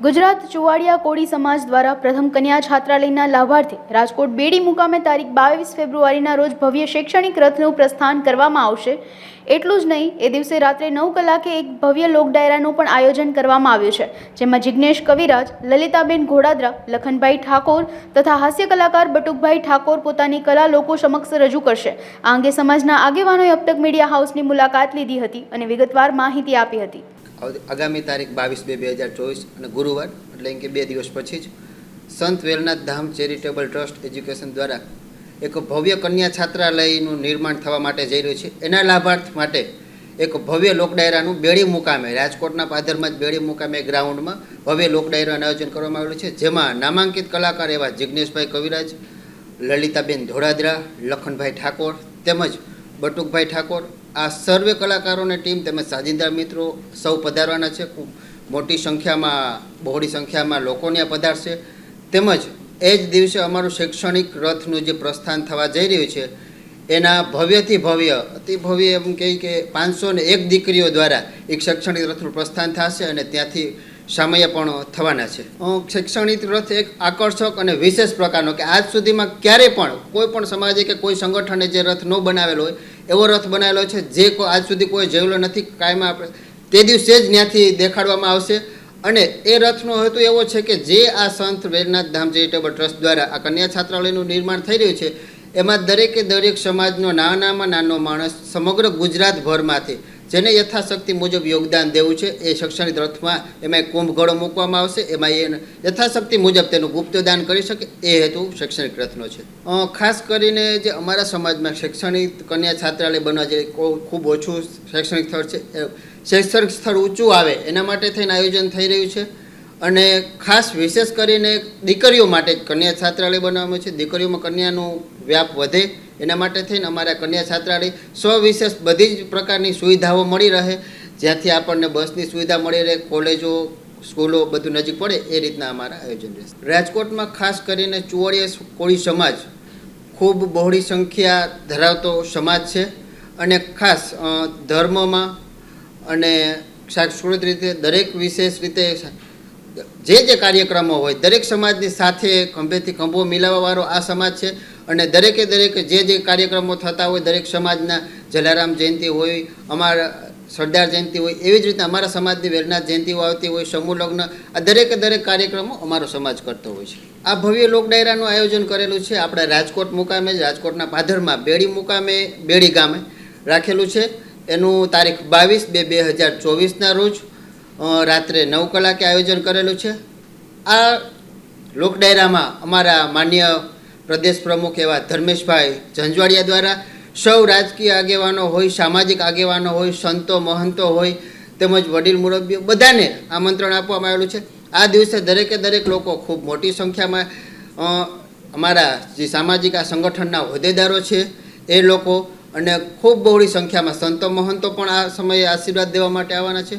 ગુજરાત ચુવાડિયા કોળી સમાજ દ્વારા પ્રથમ કન્યા છાત્રાલયના લાભાર્થી રાજકોટ બેડી મુકામે તારીખ 22 ફેબ્રુઆરીના રોજ ભવ્ય શૈક્ષણિક રથનું પ્રસ્થાન કરવામાં આવશે। એટલું જ નહીં, એ દિવસે રાત્રે 9 કલાકે એક ભવ્ય લોક ડાયરાનું પણ આયોજન કરવામાં આવ્યું છે, જેમાં જિગ્નેશ કવિરાજ, લલિતાબેન ઘોડાદરા, લખનભાઈ ઠાકોર તથા હાસ્ય કલાકાર બટુકભાઈ ઠાકોર પોતાની કલા લોકો સમક્ષ રજૂ કરશે। આ અંગે સમાજના આગેવાનોએ અબતક મીડિયા હાઉસની મુલાકાત લીધી હતી અને વિગતવાર માહિતી આપી હતી। આગામી તારીખ 22/2/2024 અને ગુરુવાર એટલે કે 2 દિવસ પછી જ સંત વેલનાથ ધામ ચેરિટેબલ ટ્રસ્ટ એજ્યુકેશન દ્વારા એક ભવ્ય કન્યા છાત્રાલયનું નિર્માણ થવા માટે જઈ રહ્યું છે। એના લાભાર્થ માટે એક ભવ્ય લોક ડાયરાનું બેડી મુકામે રાજકોટના પાદરમાં જ બેડી મુકામે ગ્રાઉન્ડમાં ભવ્ય લોક ડાયરાનું આયોજન કરવામાં આવેલું છે, જેમાં નામાંકિત કલાકાર એવા જિગ્નેશભાઈ કવિરાજ, લલિતાબેન ઘોડાદરા, લખનભાઈ ઠાકોર તેમજ બટુકભાઈ ઠાકોર આ સર્વે કલાકારોની ટીમ તેમજ સાજિંદા મિત્રો સૌ પધારવાના છે। ખૂબ મોટી સંખ્યામાં બહોળી સંખ્યામાં લોકોને પધારશે। તેમજ એ જ દિવસે અમારું શૈક્ષણિક રથનું જે પ્રસ્થાન થવા જઈ રહ્યું છે એના ભવ્યથી ભવ્ય અતિ ભવ્ય એમ કહીએ કે 501 દીકરીઓ દ્વારા એક શૈક્ષણિક રથનું પ્રસ્થાન થશે અને ત્યાંથી સામૈયા પણ થવાના છે। શૈક્ષણિક રથ એક આકર્ષક અને વિશેષ પ્રકારનો કે આજ સુધીમાં ક્યારેય પણ કોઈ પણ સમાજે કે કોઈ સંગઠને જે રથ ન બનાવેલો હોય એવો રથ બનાવેલો છે, જે આજ સુધી કોઈ જોયેલો નથી। કાયમ આપણે તે દિવસે જ ત્યાંથી દેખાડવામાં આવશે અને એ રથનો હેતુ એવો છે કે જે આ સંત વેલનાથ ધામ ચેરિટેબલ ટ્રસ્ટ દ્વારા આ કન્યા છાત્રાલયનું નિર્માણ થઈ રહ્યું છે એમાં દરેકે દરેક સમાજનો નાનામાં નાનો માણસ સમગ્ર ગુજરાતભરમાંથી જેને યથાશક્તિ મુજબ યોગદાન દેવું છે એ શૈક્ષણિક રથમાં એમાં એક કુંભઘોડો મૂકવામાં આવશે, એમાં એ યથાશક્તિ મુજબ તેનું ગુપ્તદાન કરી શકે એ હેતુ શૈક્ષણિક રથનો છે। ખાસ કરીને જે અમારા સમાજમાં શૈક્ષણિક કન્યા છાત્રાલય બનવા જે ખૂબ ઓછું શૈક્ષણિક સ્થળ છે, શૈક્ષણિક સ્થળ ઊંચું આવે એના માટે થઈને આયોજન થઈ રહ્યું છે અને ખાસ વિશેષ કરીને દીકરીઓ માટે કન્યા છાત્રાલય બનાવવામાં છે। દીકરીઓમાં કન્યાનું વ્યાપ વધે એના માટે થઈને અમારા કન્યા છાત્રાલય સવિશેષ બધી જ પ્રકારની સુવિધાઓ મળી રહે, જ્યાંથી આપણને બસની સુવિધા મળી રહે, કોલેજો સ્કૂલો બધું નજીક પડે એ રીતના અમારા આયોજન રહેશે। રાજકોટમાં ખાસ કરીને ચુવાડિયા કોળી સમાજ ખૂબ બહોળી સંખ્યા ધરાવતો સમાજ છે અને ખાસ ધર્મમાં અને સાંસ્કૃતિક રીતે દરેક વિશેષ રીતે જે કાર્યક્રમો હોય દરેક સમાજની સાથે ખંભેથી ખંભો મિલાવવાવાળો આ સમાજ છે અને દરેકે દરેક જે કાર્યક્રમો થતા હોય દરેક સમાજના જલારામ જયંતિ હોય, અમારા સરદાર જયંતિ હોય, એવી જ રીતે અમારા સમાજની વેલનાથ જયંતિઓ આવતી હોય, સમૂહ લગ્ન, આ દરેકે દરેક કાર્યક્રમો અમારો સમાજ કરતો હોય છે। આ ભવ્ય લોક ડાયરાનું આયોજન કરેલું છે આપણે રાજકોટ મુકામે જ રાજકોટના પાદરમાં બેડી મુકામે બેડી ગામે રાખેલું છે। એનું તારીખ 22/2/2024ના રોજ રાત્રે 9 કલાકે આયોજન કરેલું છે। આ લોક ડાયરામાં અમારા માન્ય પ્રદેશ પ્રમુખ એવા ધર્મેશભાઈ ઝંઝવાડિયા દ્વારા સૌ રાજકીય આગેવાનો હોય, સામાજિક આગેવાનો હોય, સંતો મહંતો હોય તેમજ વડીલ મુરબ્બીઓ બધાને આમંત્રણ આપવામાં આવેલું છે। આ દિવસે દરેકે દરેક લોકો ખૂબ મોટી સંખ્યામાં અમારા જે સામાજિક આ સંગઠનના હોદ્દેદારો છે એ લોકો અને ખૂબ બહોળી સંખ્યામાં સંતો મહંતો પણ આ સમયે આશીર્વાદ દેવા માટે આવવાના છે।